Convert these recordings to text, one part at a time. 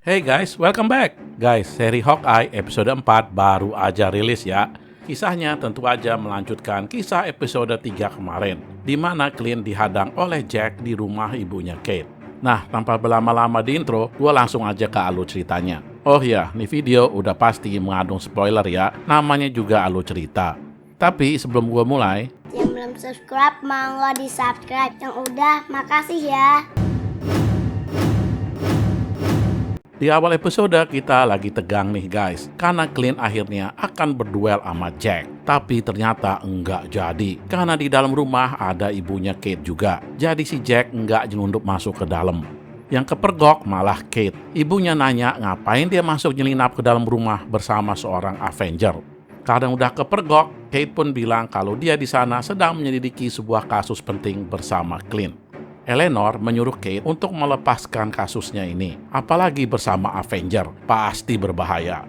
Hey guys, welcome back. Guys, seri Hawkeye episode 4 baru aja rilis ya. Kisahnya tentu aja melanjutkan kisah episode 3 kemarin, di mana Clint dihadang oleh Jack di rumah ibunya Kate. Nah, tanpa berlama-lama di intro, gue langsung aja ke alur ceritanya. Oh ya, nih video udah pasti mengandung spoiler ya, namanya juga alur cerita. Tapi sebelum gue mulai, yang belum subscribe, mau di subscribe. Yang udah, makasih ya. di awal episode kita lagi tegang nih guys, karena Clint akhirnya akan berduel sama Jack. Tapi ternyata enggak jadi, karena di dalam rumah ada ibunya Kate juga. Jadi si Jack enggak nyelundup masuk ke dalam. Yang kepergok malah Kate. Ibunya nanya ngapain dia masuk nyelinap ke dalam rumah bersama seorang Avenger. Karena udah kepergok, Kate pun bilang kalau dia di sana sedang menyelidiki sebuah kasus penting bersama Clint. Eleanor menyuruh Kate untuk melepaskan kasusnya ini, apalagi bersama Avenger, pasti berbahaya.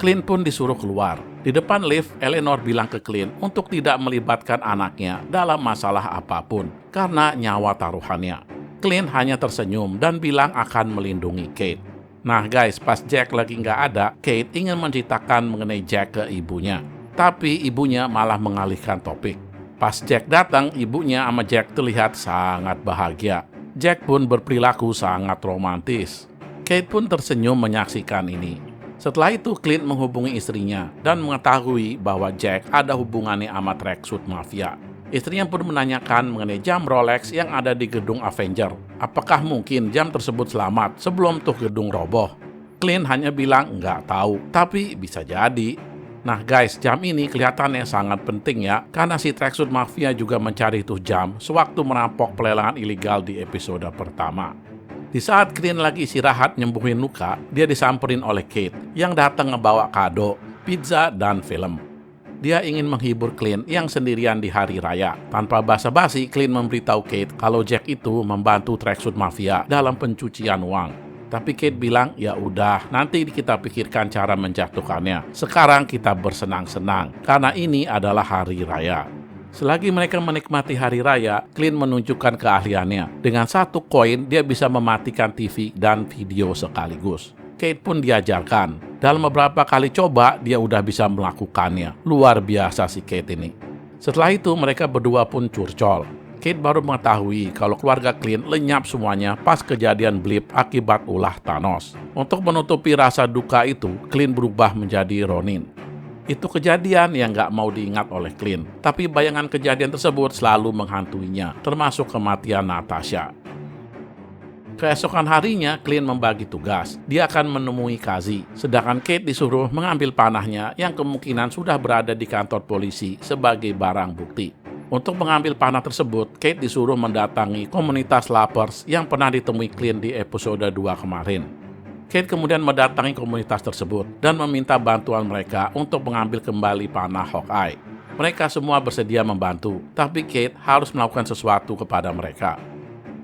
Clint pun disuruh keluar. Di depan lift, Eleanor bilang ke Clint untuk tidak melibatkan anaknya dalam masalah apapun, karena nyawa taruhannya. Clint hanya tersenyum dan bilang akan melindungi Kate. Nah guys, pas Jack lagi nggak ada, Kate ingin menceritakan mengenai Jack ke ibunya. Tapi ibunya malah mengalihkan topik. Pas Jack datang, ibunya sama Jack terlihat sangat bahagia. Jack pun berperilaku sangat romantis. Kate pun tersenyum menyaksikan ini. Setelah itu, Clint menghubungi istrinya dan mengetahui bahwa Jack ada hubungannya sama Tracksuit Mafia. Istrinya pun menanyakan mengenai jam Rolex yang ada di gedung Avenger. Apakah mungkin jam tersebut selamat sebelum tuh gedung roboh? Clint hanya bilang nggak tahu, tapi bisa jadi. Nah guys, jam ini kelihatannya sangat penting ya, karena si Tracksuit Mafia juga mencari tuh jam sewaktu merampok pelelangan ilegal di episode pertama. Di saat Clint lagi istirahat nyembuhin luka, dia disamperin oleh Kate yang datang ngebawa kado, pizza, dan film. Dia ingin menghibur Clint yang sendirian di hari raya. Tanpa basa-basi, Clint memberitahu Kate kalau Jack itu membantu Tracksuit Mafia dalam pencucian uang. Tapi Kate bilang, ya udah, nanti kita pikirkan cara menjatuhkannya. Sekarang kita bersenang-senang, karena ini adalah hari raya. Selagi mereka menikmati hari raya, Clint menunjukkan keahliannya. Dengan satu koin, dia bisa mematikan TV dan video sekaligus. Kate pun diajarkan. Dalam beberapa kali coba, dia udah bisa melakukannya. Luar biasa si Kate ini. Setelah itu, mereka berdua pun curcol. Kate baru mengetahui kalau keluarga Clint lenyap semuanya pas kejadian blip akibat ulah Thanos. Untuk menutupi rasa duka itu, Clint berubah menjadi Ronin. Itu kejadian yang gak mau diingat oleh Clint, tapi bayangan kejadian tersebut selalu menghantuinya, termasuk kematian Natasha. Keesokan harinya, Clint membagi tugas. Dia akan menemui Kazi, sedangkan Kate disuruh mengambil panahnya yang kemungkinan sudah berada di kantor polisi sebagai barang bukti. Untuk mengambil panah tersebut, Kate disuruh mendatangi komunitas Lapers yang pernah ditemui Clint di episode 2 kemarin. Kate kemudian mendatangi komunitas tersebut dan meminta bantuan mereka untuk mengambil kembali panah Hawkeye. Mereka semua bersedia membantu, tapi Kate harus melakukan sesuatu kepada mereka.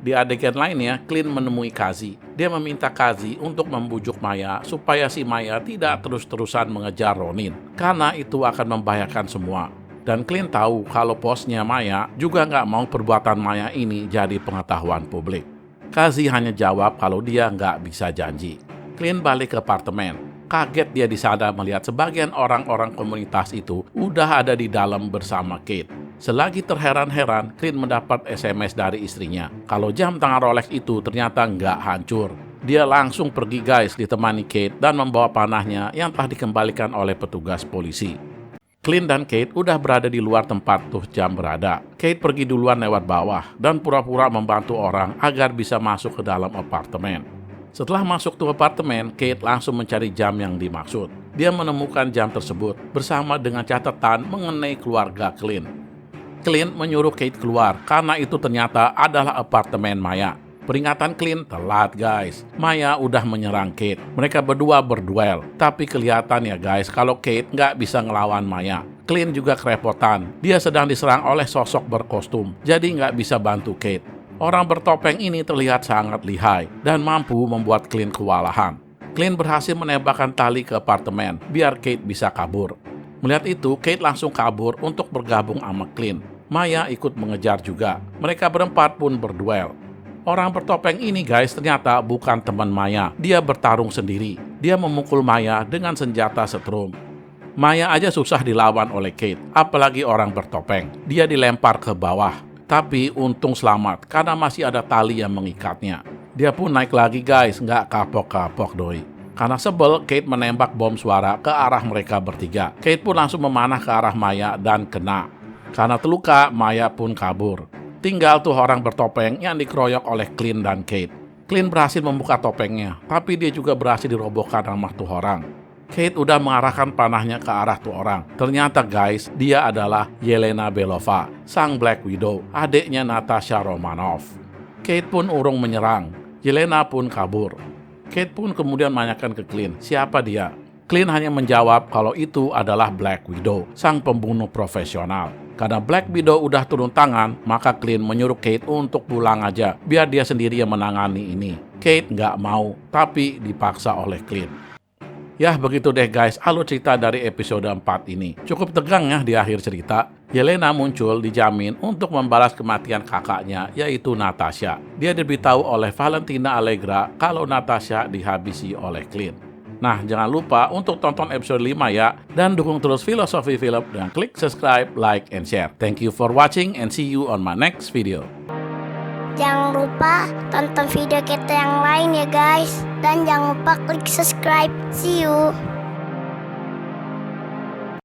Di adegan lainnya, Clint menemui Kazi. Dia meminta Kazi untuk membujuk Maya supaya si Maya tidak terus-terusan mengejar Ronin, karena itu akan membahayakan semua. Dan Clint tahu kalau bosnya Maya juga nggak mau perbuatan Maya ini jadi pengetahuan publik. Kazi hanya jawab kalau dia nggak bisa janji. Clint balik ke apartemen. Kaget dia di sana melihat sebagian orang-orang komunitas itu udah ada di dalam bersama Kate. Selagi terheran-heran, Clint mendapat SMS dari istrinya kalau jam tangan Rolex itu ternyata nggak hancur. Dia langsung pergi guys ditemani Kate dan membawa panahnya yang telah dikembalikan oleh petugas polisi. Clint dan Kate udah berada di luar tempat tuh jam berada. Kate pergi duluan lewat bawah dan pura-pura membantu orang agar bisa masuk ke dalam apartemen. Setelah masuk tuh apartemen, Kate langsung mencari jam yang dimaksud. Dia menemukan jam tersebut bersama dengan catatan mengenai keluarga Clint. Clint menyuruh Kate keluar karena itu ternyata adalah apartemen Maya. Peringatan Clint telat guys. Maya udah menyerang Kate. Mereka berdua berduel. Tapi kelihatan ya guys kalau Kate nggak bisa ngelawan Maya. Clint juga kerepotan. Dia sedang diserang oleh sosok berkostum. Jadi nggak bisa bantu Kate. Orang bertopeng ini terlihat sangat lihai dan mampu membuat Clint kewalahan. Clint berhasil menembakkan tali ke apartemen biar Kate bisa kabur. Melihat itu, Kate langsung kabur untuk bergabung sama Clint. Maya ikut mengejar juga. Mereka berempat pun berduel. Orang bertopeng ini guys ternyata bukan teman Maya. Dia bertarung sendiri. Dia memukul Maya dengan senjata setrum. Maya aja susah dilawan oleh Kate, apalagi orang bertopeng. Dia dilempar ke bawah. Tapi untung selamat karena masih ada tali yang mengikatnya. Dia pun naik lagi guys, nggak kapok-kapok doi. Karena sebel, Kate menembak bom suara ke arah mereka bertiga. Kate pun langsung memanah ke arah Maya dan kena. Karena terluka, Maya pun kabur. Tinggal tuh orang bertopeng yang dikeroyok oleh Clint dan Kate. Clint berhasil membuka topengnya, tapi dia juga berhasil dirobohkan sama tuh orang. Kate udah mengarahkan panahnya ke arah tuh orang. Ternyata guys, dia adalah Yelena Belova, sang Black Widow, adiknya Natasha Romanoff. Kate pun urung menyerang, Yelena pun kabur. Kate pun kemudian menanyakan ke Clint, siapa dia? Clint hanya menjawab kalau itu adalah Black Widow, sang pembunuh profesional. Karena Black Widow udah turun tangan, maka Clint menyuruh Kate untuk pulang aja, biar dia sendiri yang menangani ini. Kate nggak mau, tapi dipaksa oleh Clint. Ya begitu deh guys, alur cerita dari episode 4 ini. Cukup tegang ya di akhir cerita. Yelena muncul dijamin untuk membalas kematian kakaknya, yaitu Natasha. Dia diberitahu oleh Valentina Allegra kalau Natasha dihabisi oleh Clint. Nah, jangan lupa untuk tonton episode 5 ya. Dan dukung terus Filosofi Film dengan klik subscribe, like, and share. Thank you for watching and see you on my next video. Jangan lupa tonton video kita yang lain ya guys. Dan jangan lupa klik subscribe. See you.